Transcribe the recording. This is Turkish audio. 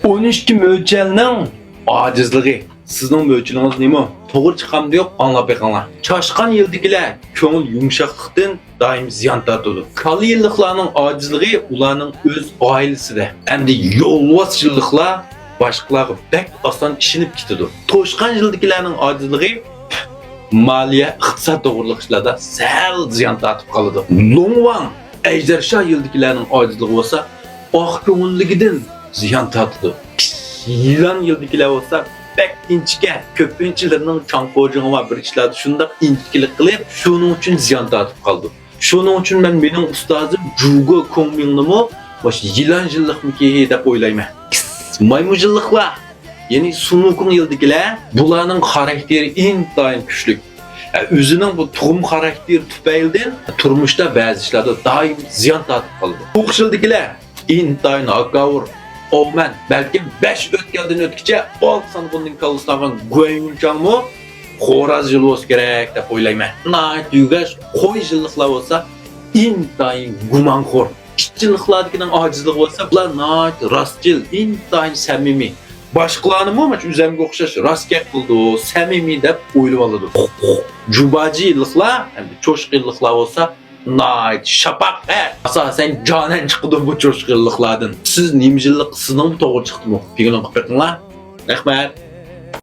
12 mo'ljalning ojizligi. Sizning mo'ljalingiz nima? To'g'ri chiqamdi yo'q, anglab beqinglar. Chashqan yildigilar ko'ngil yumshoqlikdan doim ziyon tortadi. Kali yilliklarning ojizligi ularning o'z oilasida. Endi yo'lvochchiliklar boshqalarga bek oson ishinib ketadi. To'shqan yildigilarning ojizligi maliya, iqtisod to'g'riliq ishlarda sal ziyon tortib qoladi. Longwang ejdersha yildigilarning ojizligi bo'lsa, oq ko'ngilligidan ziyon tortadi. Yılan yıldagilar bo'lsa bek inchga ko'pinchalarning chanqo'jig'i va bir ishlarda shunday inchkilik qilib, shuning uchun ziyon tortib qoldi. Shuning uchun mening ustozim Jugo Kongmingnimi o'sha yılan yillikmiki deb o'ylayman. Maymujilliklar, ya'ni Sunukung yildagilar, bularning xarakteri intayin kuchli. O'zining bu tug'um xarakteri tufaylidan turmushda ba'zi ishlarda doim ziyon tortib qoldi. To'q yildagilar intayin akavur Omen, belki 5 ötkelden ötkice olsan bunun kalısından Guayuncanmı xoraz yılı olsa gerek dep oylayman. Nait yugaş koy yıllıklar olsa intayin gumanxor. İşçiliklardakining acizligi olsa bular nait rastgil, intayin samimiy. Başqalarni mı üzemge o'xshash rastgak qildi, samimiy deb o'ylab oladi. Jubaji yilliklar, hamda cho'shqi yilliklar olsa nait şapak asasen canen çıktı bu çoşkırlıklardan. Siz nimcillik sizin mi doğru çıktı mı? Fikrini qilib beringlar. Rahmat.